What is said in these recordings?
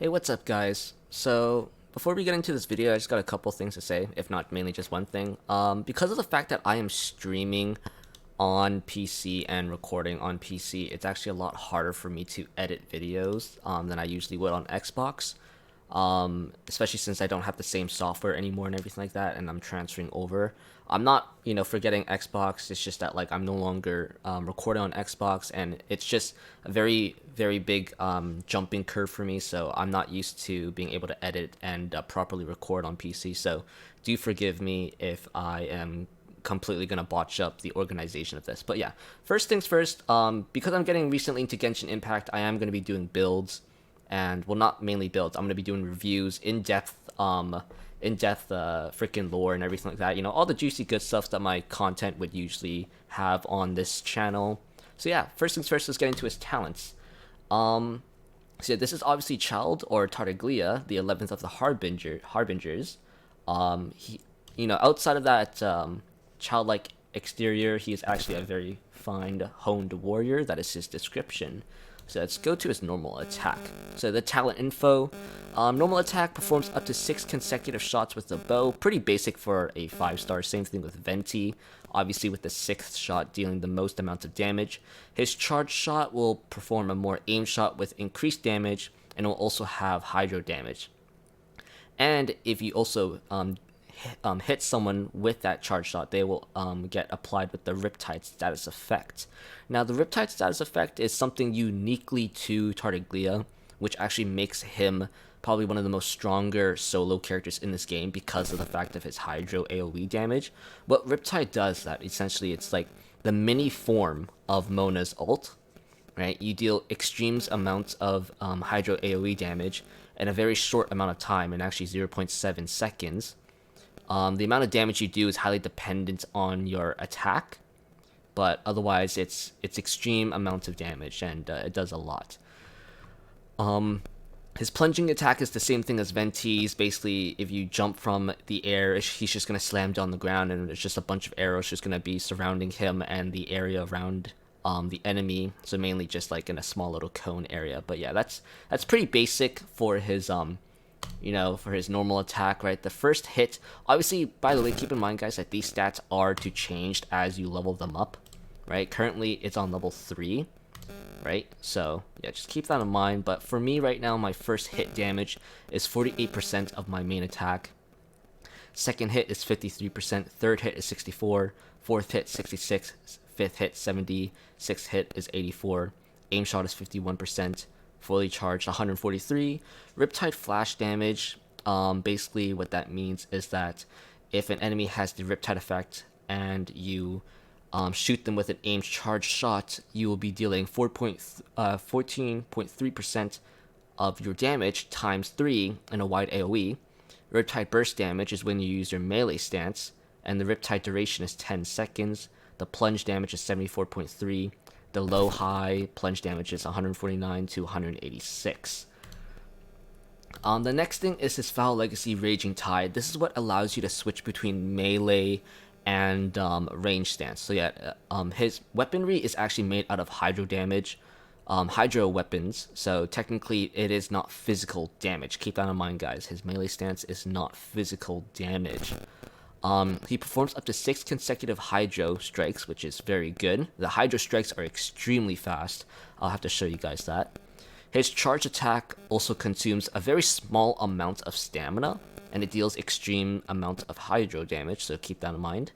Hey, what's up, guys? So, before we get into this video, I just got a couple things to say, if not mainly just one thing. Because of the fact that I am streaming on PC and recording on PC, it's actually a lot harder for me to edit videos than I usually would on Xbox. Especially since I don't have the same software anymore and everything like that, and I'm transferring over. I'm not, forgetting Xbox. It's just that like I'm no longer recording on Xbox, and it's just a very, very big jumping curve for me. So I'm not used to being able to edit and properly record on PC. So do forgive me if I am completely gonna botch up the organization of this. But yeah, first things first. Because I'm getting recently into Genshin Impact, I am gonna be doing builds and well, not mainly builds. I'm gonna be doing reviews, in-depth freaking lore and everything like that. All the juicy good stuff that my content would usually have on this channel. So yeah, first things first, let's get into his talents. So yeah, this is obviously Childe or Tartaglia, the 11th of the Harbingers. He, outside of that childlike exterior, he is actually a very fine, honed warrior. That is his description. So let's go to his normal attack. So the talent info, normal attack performs up to 6 consecutive shots with the bow. Pretty basic for a 5-star. Same thing with Venti. Obviously with the 6th shot dealing the most amount of damage. His charge shot will perform a more aim shot with increased damage, and will also have hydro damage. And if you also hit someone with that charge shot, they will get applied with the Riptide status effect. Now, the Riptide status effect is something uniquely to Tartaglia, which actually makes him probably one of the most stronger solo characters in this game because of the fact of his Hydro AoE damage. What Riptide does, that essentially it's like the mini form of Mona's ult, right? You deal extreme amounts of Hydro AoE damage in a very short amount of time, in actually 0.7 seconds. The amount of damage you do is highly dependent on your attack, but otherwise it's extreme amounts of damage, and it does a lot. His plunging attack is the same thing as Venti's. Basically, if you jump from the air, he's just going to slam down the ground, and there's just a bunch of arrows just going to be surrounding him and the area around the enemy. So mainly just like in a small little cone area. But yeah, that's pretty basic for his for his normal attack, right? The first hit, obviously, by the way, keep in mind, guys, that these stats are to change as you level them up, right? Currently, it's on level 3, right? So, yeah, just keep that in mind. But for me right now, my first hit damage is 48% of my main attack. Second hit is 53%. Third hit is 64. Fourth hit, 66. Fifth hit, 70. Sixth hit is 84. Aimshot is 51%. Fully charged, 143. Riptide flash damage, basically what that means is that if an enemy has the Riptide effect and you shoot them with an aimed charge shot, you will be dealing 14.3% of your damage times 3 in a wide AoE. Riptide burst damage is when you use your melee stance, and the Riptide duration is 10 seconds. The plunge damage is 74.3. The low-high plunge damage is 149 to 186. The next thing is his Foul Legacy Raging Tide. This is what allows you to switch between melee and range stance. So yeah, his weaponry is actually made out of hydro damage, hydro weapons. So technically, it is not physical damage. Keep that in mind, guys. His melee stance is not physical damage. He performs up to 6 consecutive Hydro strikes, which is very good. The Hydro strikes are extremely fast. I'll have to show you guys that. His charge attack also consumes a very small amount of stamina, and it deals extreme amount of Hydro damage, so keep that in mind.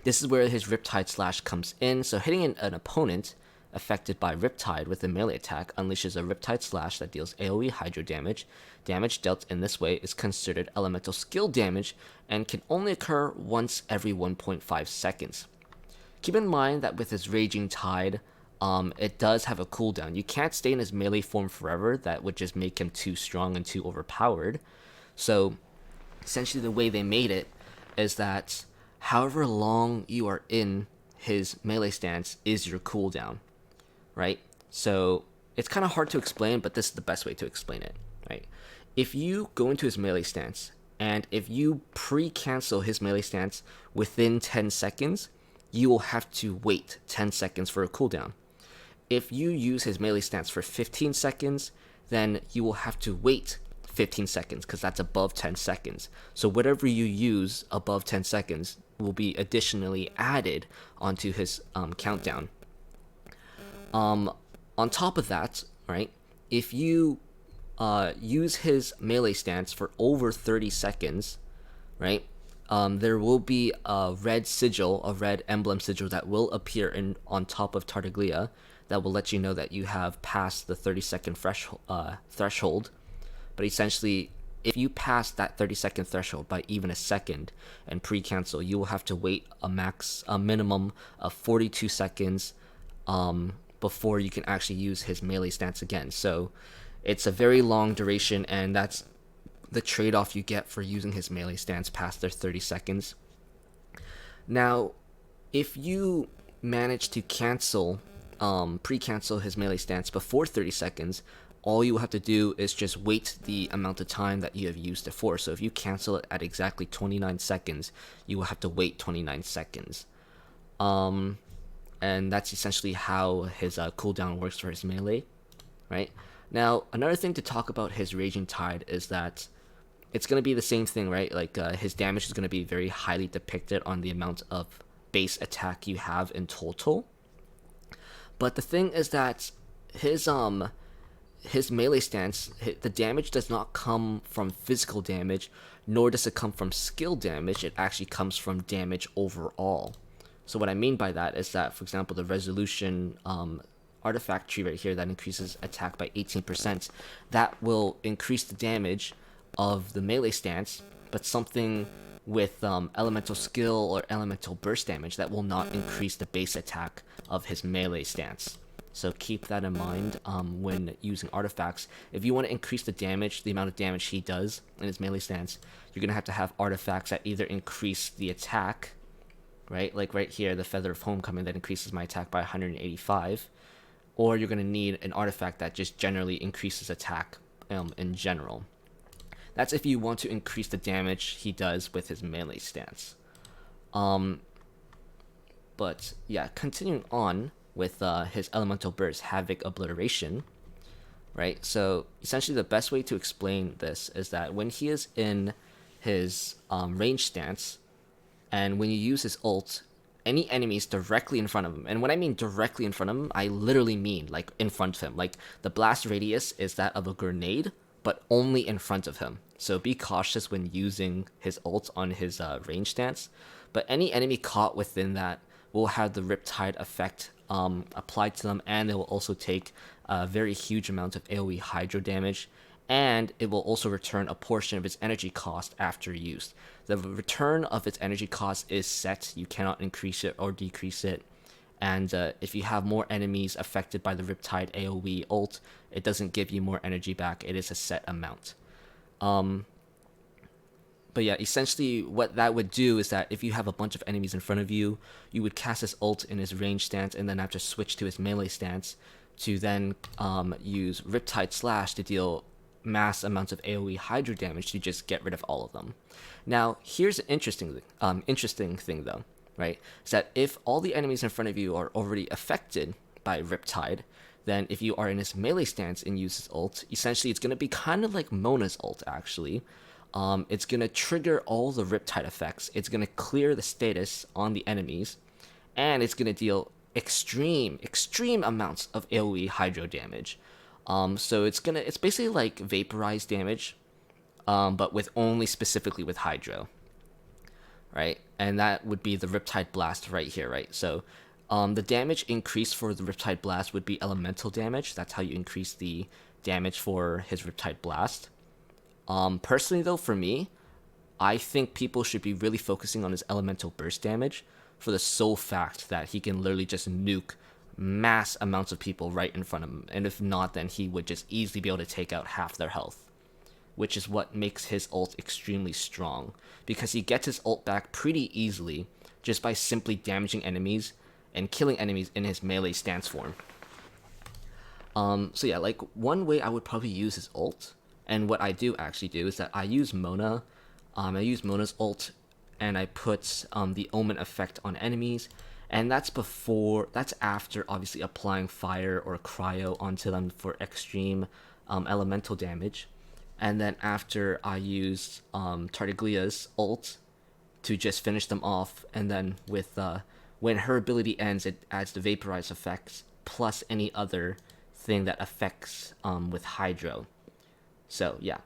This is where his Riptide Slash comes in. So hitting an opponent affected by Riptide with a melee attack unleashes a Riptide Slash that deals AoE Hydro damage. Damage dealt in this way is considered elemental skill damage and can only occur once every 1.5 seconds. Keep in mind that with his Raging Tide, it does have a cooldown. You can't stay in his melee form forever. That would just make him too strong and too overpowered. So essentially the way they made it is that however long you are in his melee stance is your cooldown, right? So it's kind of hard to explain, but this is the best way to explain it, right? If you go into his melee stance, and if you pre-cancel his melee stance within 10 seconds, you will have to wait 10 seconds for a cooldown. If you use his melee stance for 15 seconds, then you will have to wait 15 seconds because that's above 10 seconds. So whatever you use above 10 seconds will be additionally added onto his countdown. On top of that, right, if you use his melee stance for over 30 seconds, right, there will be a red sigil, a red emblem sigil that will appear on top of Tartaglia that will let you know that you have passed the 30-second threshold. But essentially, if you pass that 30-second threshold by even a second and pre-cancel, you will have to wait a minimum of 42 seconds before you can actually use his melee stance again. So it's a very long duration, and that's the trade-off you get for using his melee stance past their 30 seconds. Now, if you manage to pre-cancel his melee stance before 30 seconds, all you have to do is just wait the amount of time that you have used it for. So if you cancel it at exactly 29 seconds, you will have to wait 29 seconds. And that's essentially how his cooldown works for his melee, right? Now, another thing to talk about his Raging Tide is that it's going to be the same thing, right? Like, his damage is going to be very highly depicted on the amount of base attack you have in total. But the thing is that his melee stance, the damage does not come from physical damage, nor does it come from skill damage. It actually comes from damage overall. So what I mean by that is that, for example, the resolution artifact tree right here that increases attack by 18%, that will increase the damage of the melee stance, but something with elemental skill or elemental burst damage that will not increase the base attack of his melee stance. So keep that in mind when using artifacts. If you want to increase the damage, the amount of damage he does in his melee stance, you're going to have artifacts that either increase the attack, right? Like right here, the Feather of Homecoming that increases my attack by 185, or you're going to need an artifact that just generally increases attack in general. That's if you want to increase the damage he does with his melee stance. But yeah, continuing on with his elemental burst, Havoc, Obliteration, right? So essentially the best way to explain this is that when he is in his range stance, and when you use his ult, any enemies directly in front of him, and when I mean directly in front of him, I literally mean like in front of him. Like the blast radius is that of a grenade, but only in front of him. So be cautious when using his ult on his range stance. But any enemy caught within that will have the Riptide effect applied to them, and they will also take a very huge amount of AoE Hydro damage, and it will also return a portion of its energy cost after use. The return of its energy cost is set. You cannot increase it or decrease it. And if you have more enemies affected by the Riptide AoE ult, it doesn't give you more energy back. It is a set amount. But yeah, essentially what that would do is that if you have a bunch of enemies in front of you, you would cast his ult in his range stance and then have to switch to his melee stance to then use Riptide Slash to deal mass amounts of AoE Hydro damage to just get rid of all of them. Now, here's an interesting thing though, right? Is that if all the enemies in front of you are already affected by Riptide, then if you are in his melee stance and use his ult, essentially it's going to be kind of like Mona's ult actually. It's going to trigger all the Riptide effects. It's going to clear the status on the enemies, and it's going to deal extreme amounts of AoE Hydro damage. So it's basically like vaporized damage, but specifically with Hydro, right? And that would be the Riptide Blast right here, right? So the damage increase for the Riptide Blast would be elemental damage. That's how you increase the damage for his Riptide Blast. Personally though, for me, I think people should be really focusing on his elemental burst damage for the sole fact that he can literally just nuke mass amounts of people right in front of him. And if not, then he would just easily be able to take out half their health, which is what makes his ult extremely strong, because he gets his ult back pretty easily just by simply damaging enemies and killing enemies in his melee stance form. So yeah, like one way I would probably use his ult, and what I do actually do, is that I use Mona. I use Mona's ult, and I put the Omen effect on enemies, And that's after obviously applying fire or cryo onto them for extreme elemental damage. And then after I used Tartaglia's ult to just finish them off, and then with when her ability ends, it adds the vaporize effects plus any other thing that affects with hydro. So yeah,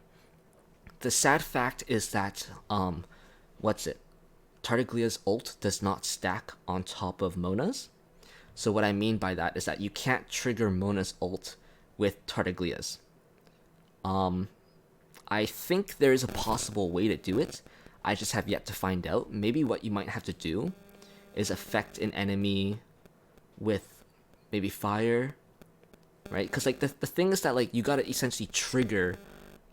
the sad fact is that Tartaglia's ult does not stack on top of Mona's. So what I mean by that is that you can't trigger Mona's ult with Tartaglia's. I think there is a possible way to do it. I just have yet to find out. Maybe what you might have to do is affect an enemy with maybe fire, right? Because like the thing is that like you gotta essentially trigger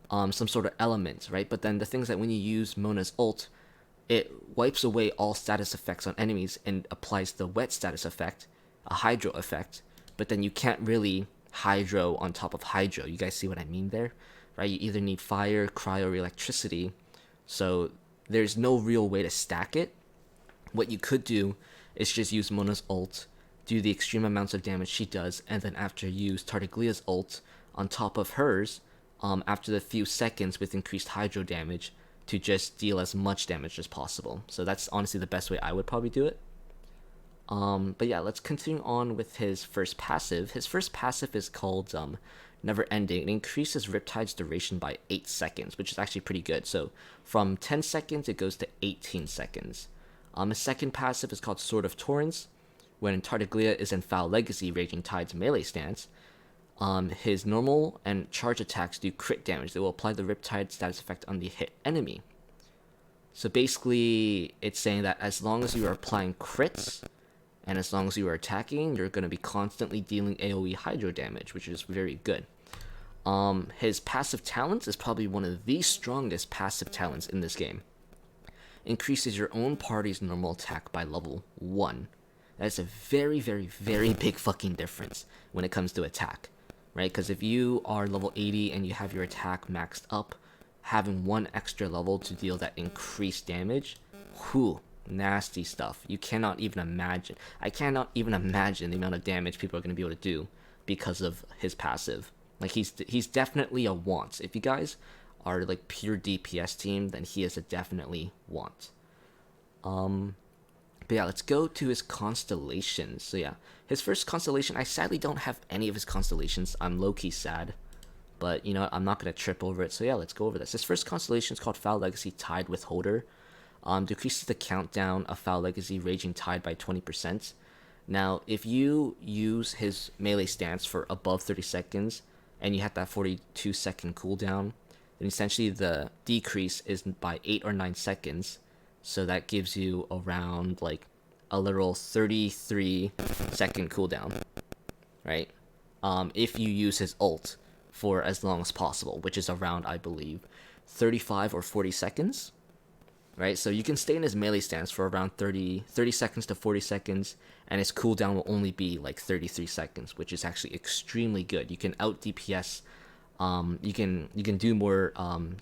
some sort of element, right? But then the thing is that when you use Mona's ult, it wipes away all status effects on enemies and applies the wet status effect, a hydro effect. But then you can't really hydro on top of hydro. You guys see what I mean there, right? You either need fire, cryo, or electricity. So there's no real way to stack it. What you could do is just use Mona's ult, do the extreme amounts of damage she does, and then after use Tartaglia's ult on top of hers, after the few seconds with increased hydro damage, to just deal as much damage as possible. So that's honestly the best way I would probably do it. But yeah, let's continue on with his first passive. His first passive is called Never Ending. It increases Riptide's duration by 8 seconds, which is actually pretty good. So from 10 seconds, it goes to 18 seconds. His second passive is called Sword of Torrence. When Tartaglia is in Foul Legacy Raging Tide's melee stance, his normal and charge attacks do crit damage. They will apply the Riptide status effect on the hit enemy. So basically, it's saying that as long as you are applying crits, and as long as you are attacking, you're going to be constantly dealing AoE hydro damage, which is very good. His passive talents is probably one of the strongest passive talents in this game. Increases your own party's normal attack by level 1. That's a very, very, very big fucking difference when it comes to attack, right? Because if you are level 80 and you have your attack maxed up, having one extra level to deal that increased damage, whew, nasty stuff. You cannot even imagine. I cannot even imagine the amount of damage people are going to be able to do because of his passive. Like he's definitely a want. If you guys are like pure DPS team, then he is a definitely want. But yeah, let's go to his constellations. So yeah, his first constellation, I sadly don't have any of his constellations. I'm low-key sad. But you know, I'm not going to trip over it. So yeah, let's go over this. His first constellation is called Foul Legacy Tide Withholder. Decreases the countdown of Foul Legacy Raging Tide by 20%. Now, if you use his melee stance for above 30 seconds, and you have that 42-second cooldown, then essentially the decrease is by 8 or 9 seconds. So that gives you around like a literal 33-second cooldown, right? If you use his ult for as long as possible, which is around, I believe, 35 or 40 seconds. Right, so you can stay in his melee stance for around 30 seconds to 40 seconds, and his cooldown will only be like 33 seconds, which is actually extremely good. You can out DPS, you can do more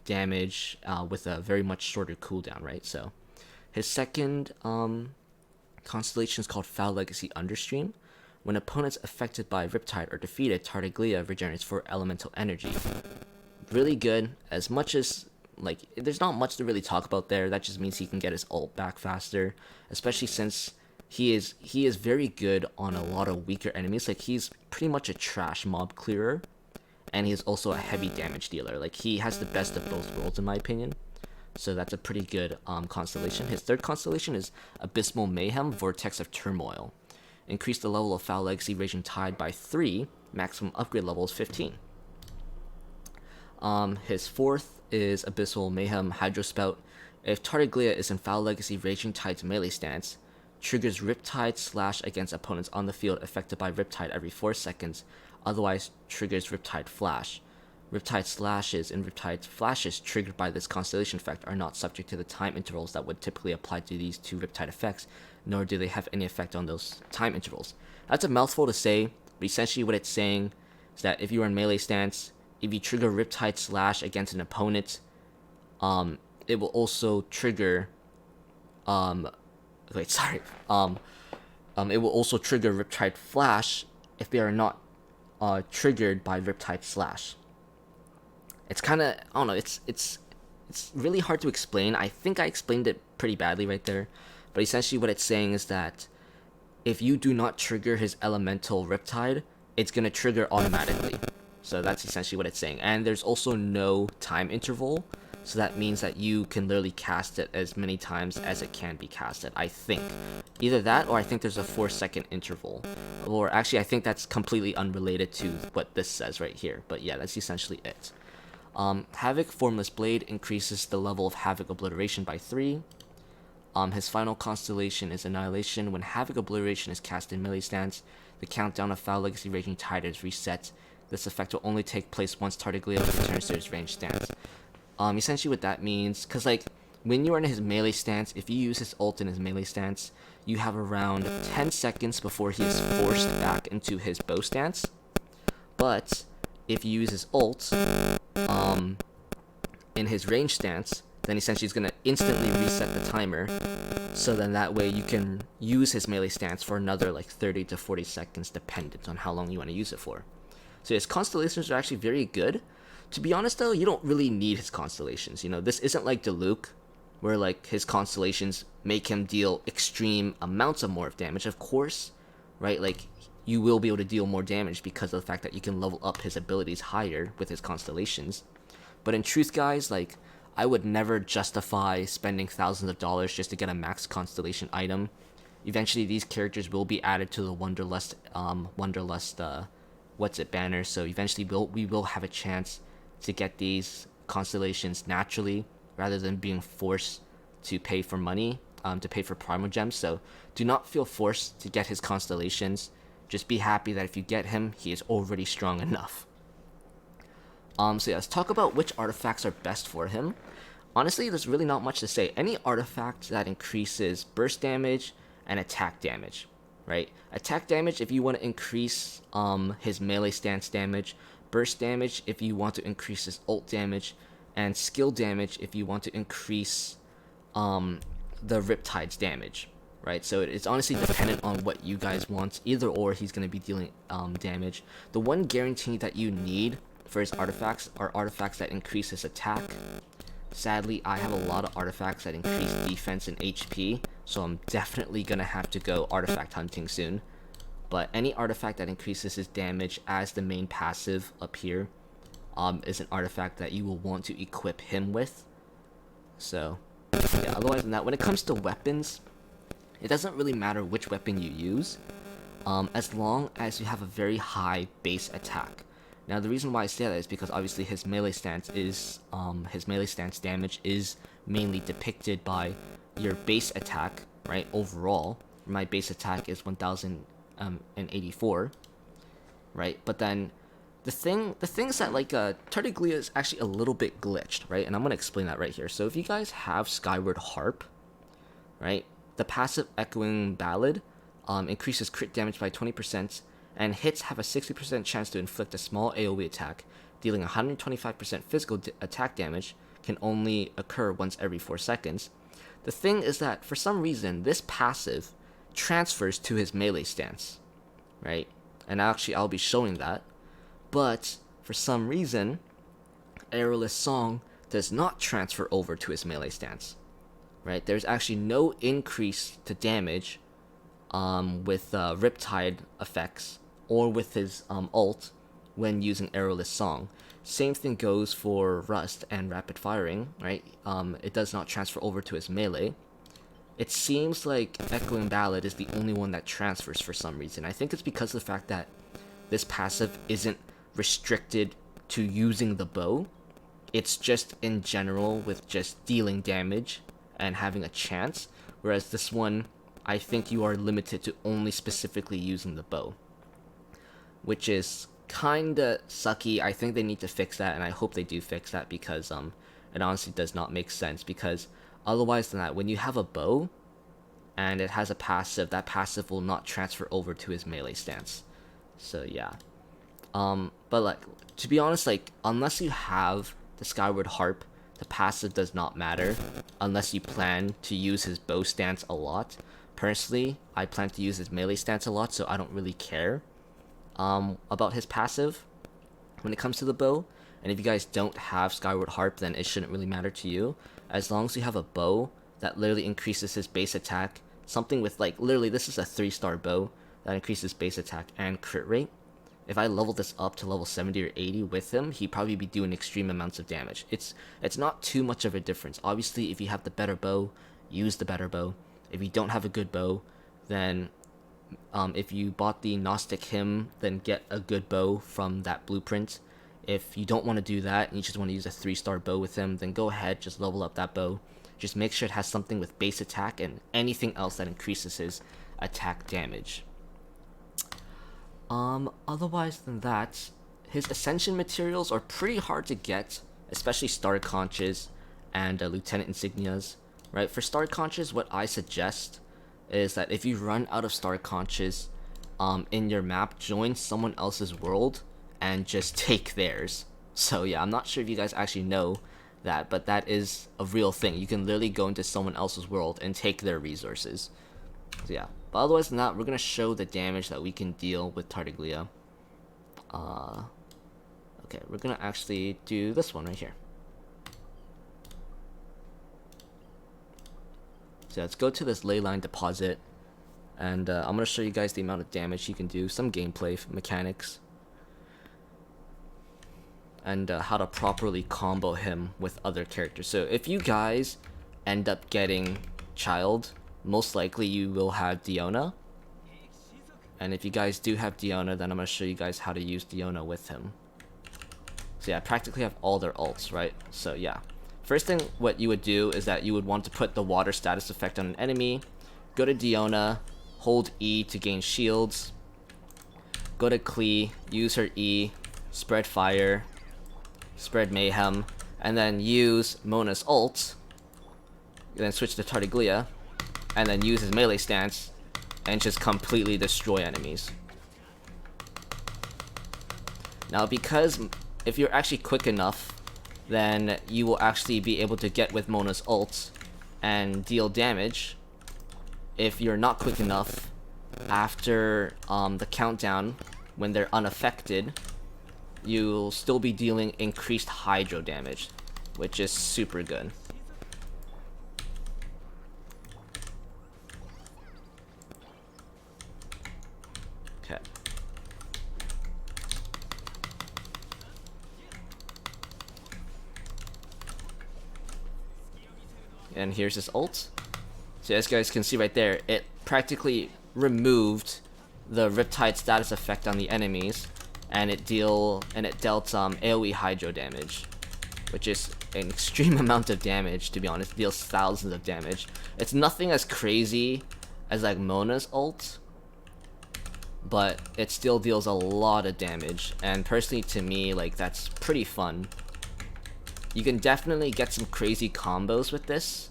damage with a very much shorter cooldown, right? So his second constellation is called Foul Legacy Understream. When opponents affected by Riptide are defeated, Tartaglia regenerates 4 elemental energy. Really good, as much as like, there's not much to really talk about there. That just means he can get his ult back faster, especially since he is very good on a lot of weaker enemies. Like, he's pretty much a trash mob clearer, and he's also a heavy damage dealer. Like, he has the best of both worlds, in my opinion. So that's a pretty good constellation. His third constellation is Abysmal Mayhem, Vortex of Turmoil. Increase the level of Foul Legacy Raging Tide by 3. Maximum upgrade level is 15. His fourth is Abyssal Mayhem Hydrospout. If Tartaglia is in Foul Legacy Raging Tide's melee stance, triggers Riptide Slash against opponents on the field affected by Riptide every 4 seconds, otherwise triggers Riptide Flash. Riptide Slashes and Riptide Flashes triggered by this constellation effect are not subject to the time intervals that would typically apply to these two Riptide effects, nor do they have any effect on those time intervals. That's a mouthful to say, but essentially what it's saying is that if you are in melee stance, if you trigger Riptide Slash against an opponent, it will also trigger, it will also trigger Riptide Flash if they are not triggered by Riptide Slash. It's kind of, I don't know, it's really hard to explain. I think I explained it pretty badly right there, but essentially what it's saying is that if you do not trigger his elemental Riptide, it's going to trigger automatically. So that's essentially what it's saying. And there's also no time interval, so that means that you can literally cast it as many times as it can be casted, I think. Either that, or I think there's a 4-second interval. Or actually, I think that's completely unrelated to what this says right here. But yeah, that's essentially it. Havoc Formless Blade increases the level of Havoc Obliteration by 3. His final constellation is Annihilation. When Havoc Obliteration is cast in melee stance, the countdown of Foul Legacy Raging Tide is reset. This effect will only take place once Tartaglia returns to his ranged stance. Essentially what that means, because like, when you are in his melee stance, if you use his ult in his melee stance, you have around 10 seconds before he is forced back into his bow stance. But if you use his ult in his range stance, then essentially he's going to instantly reset the timer, so then that way you can use his melee stance for another like 30 to 40 seconds dependent on how long you want to use it for. So his constellations are actually very good. To be honest though, you don't really need his constellations. You know, this isn't like Diluc, where like his constellations make him deal extreme amounts of more damage. Of course, right, like you will be able to deal more damage because of the fact that you can level up his abilities higher with his constellations. But in truth, guys, like, I would never justify spending thousands of dollars just to get a max constellation item. Eventually these characters will be added to the Wanderlust banner, so eventually we will have a chance to get these constellations naturally rather than being forced to pay for money, to pay for Primal Gems. So do not feel forced to get his constellations. Just be happy that if you get him, he is already strong enough. So yeah, let's talk about which artifacts are best for him. Honestly, there's really not much to say. Any artifact that increases burst damage and attack damage, right? Attack damage if you want to increase his melee stance damage, burst damage if you want to increase his ult damage, and skill damage if you want to increase the Riptide's damage, right? So it's honestly dependent on what you guys want. Either or, he's going to be dealing damage. The one guarantee that you need for his artifacts are artifacts that increase his attack. Sadly, I have a lot of artifacts that increase defense and HP, so I'm definitely going to have to go artifact hunting soon. But any artifact that increases his damage as the main passive up here is an artifact that you will want to equip him with. So, yeah, otherwise than that, when it comes to weapons, it doesn't really matter which weapon you use, as long as you have a very high base attack. Now, the reason why I say that is because obviously his melee stance damage is mainly depicted by your base attack, right? Overall, my base attack is 1084, right? But then the thing is that like Tartaglia is actually a little bit glitched, right? And I'm gonna explain that right here. So if you guys have Skyward Harp, right, the passive Echoing Ballad increases crit damage by 20%, and hits have a 60% chance to inflict a small AoE attack, dealing 125% physical attack damage, can only occur once every 4 seconds. The thing is that for some reason this passive transfers to his melee stance, right? And actually I'll be showing that. But for some reason, Arrowless Song does not transfer over to his melee stance, right? There's actually no increase to damage with Riptide effects or with his ult when using Arrowless Song. Same thing goes for Rust and Rapid Firing, right? It does not transfer over to his melee. It seems like Echoing Ballad is the only one that transfers for some reason. I think it's because of the fact that this passive isn't restricted to using the bow. It's just in general with just dealing damage and having a chance. Whereas this one, I think you are limited to only specifically using the bow, which is kinda sucky. I think they need to fix that, and I hope they do fix that, because it honestly does not make sense. Because otherwise than that, when you have a bow and it has a passive, that passive will not transfer over to his melee stance. So yeah, but like, to be honest, like, unless you have the Skyward Harp, the passive does not matter unless you plan to use his bow stance a lot. Personally, I plan to use his melee stance a lot, so I don't really care about his passive when it comes to the bow. And if you guys don't have Skyward Harp, then it shouldn't really matter to you. As long as you have a bow that literally increases his base attack, something with like, literally this is a 3-star bow that increases base attack and crit rate. If I level this up to level 70 or 80 with him, he'd probably be doing extreme amounts of damage. It's not too much of a difference. Obviously, if you have the better bow, use the better bow. If you don't have a good bow, then if you bought the Gnostic Hymn, then get a good bow from that blueprint. If you don't want to do that and you just want to use a 3-star bow with him, then go ahead, just level up that bow. Just make sure it has something with base attack and anything else that increases his attack damage. Otherwise than that, his Ascension materials are pretty hard to get, especially Star Conches and Lieutenant Insignias. Right, for Star Conches, what I suggest is that if you run out of Star Conches in your map, join someone else's world and just take theirs. So yeah, I'm not sure if you guys actually know that, but that is a real thing. You can literally go into someone else's world and take their resources. So yeah, but otherwise than that, we're gonna show the damage that we can deal with Tartaglia. Okay, we're gonna actually do this one right here. So let's go to this Leyline deposit, and I'm gonna show you guys the amount of damage he can do, some gameplay mechanics, and how to properly combo him with other characters. So if you guys end up getting Childe, most likely you will have Diona. And if you guys do have Diona, then I'm going to show you guys how to use Diona with him. So yeah, I practically have all their ults, right? So yeah. First thing what you would do is that you would want to put the water status effect on an enemy. Go to Diona, hold E to gain shields. Go to Childe, use her E, spread fire, spread mayhem, and then use Mona's ult. Then switch to Tartaglia, and then use his melee stance and just completely destroy enemies. Now, because if you're actually quick enough, then you will actually be able to get with Mona's ult and deal damage. If you're not quick enough, after the countdown, when they're unaffected, you'll still be dealing increased hydro damage, which is super good. Okay. And here's his ult. So as you guys can see right there, it practically removed the Riptide status effect on the enemies, and it dealt AoE hydro damage, which is an extreme amount of damage. To be honest, it deals thousands of damage. It's nothing as crazy as like Mona's ult, but it still deals a lot of damage, and personally to me, like, that's pretty fun. You can definitely get some crazy combos with this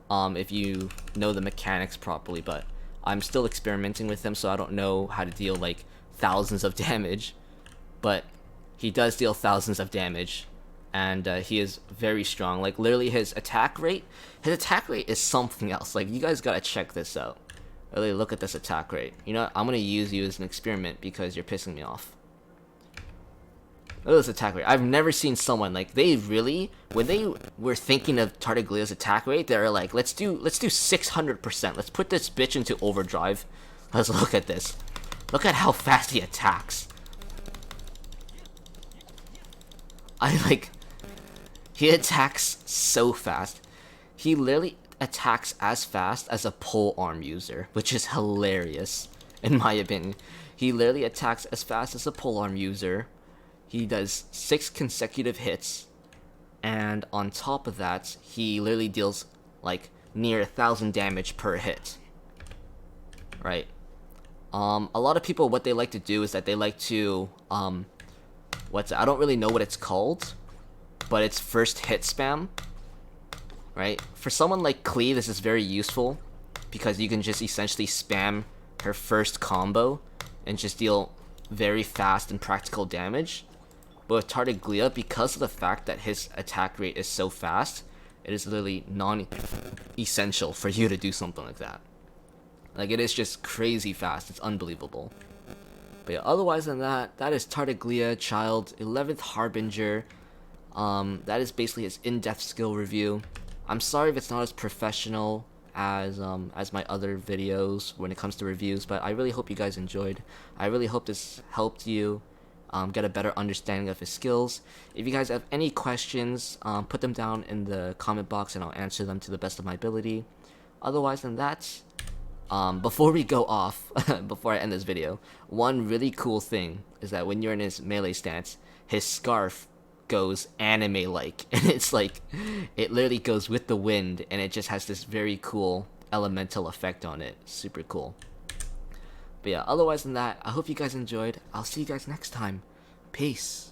if you know the mechanics properly, but I'm still experimenting with them, so I don't know how to deal like thousands of damage, but he does deal thousands of damage, and he is very strong. Like, literally his attack rate is something else. Like, you guys gotta check this out. Really look at this attack rate. You know what? I'm gonna use you as an experiment because you're pissing me off. Look at this attack rate. I've never seen someone, like, they really, when they were thinking of Tartaglia's attack rate, they're like, let's do 600%. Let's put this bitch into overdrive. Let's look at this. Look at how fast he attacks. He attacks so fast. He literally attacks as fast as a pole arm user, which is hilarious, in my opinion. He literally attacks as fast as a pole arm user. He does 6 consecutive hits, and on top of that, he literally deals like near 1,000 damage per hit. Right? A lot of people, what they like to do is that they like to I don't really know what it's called, but it's first hit spam. Right? For someone like Childe, this is very useful because you can just essentially spam her first combo and just deal very fast and practical damage. But with Tartaglia, because of the fact that his attack rate is so fast, it is literally non-essential for you to do something like that. Like, it is just crazy fast. It's unbelievable. But yeah, otherwise than that, that is Tartaglia, Childe, 11th Harbinger. That is basically his in-depth skill review. I'm sorry if it's not as professional as my other videos when it comes to reviews, but I really hope you guys enjoyed. I really hope this helped you get a better understanding of his skills. If you guys have any questions, put them down in the comment box and I'll answer them to the best of my ability. Otherwise than that, before we go off, before I end this video, one really cool thing is that when you're in his melee stance, his scarf goes anime-like, and it's like, it literally goes with the wind, and it just has this very cool elemental effect on it. Super cool. But yeah, otherwise than that, I hope you guys enjoyed. I'll see you guys next time. Peace.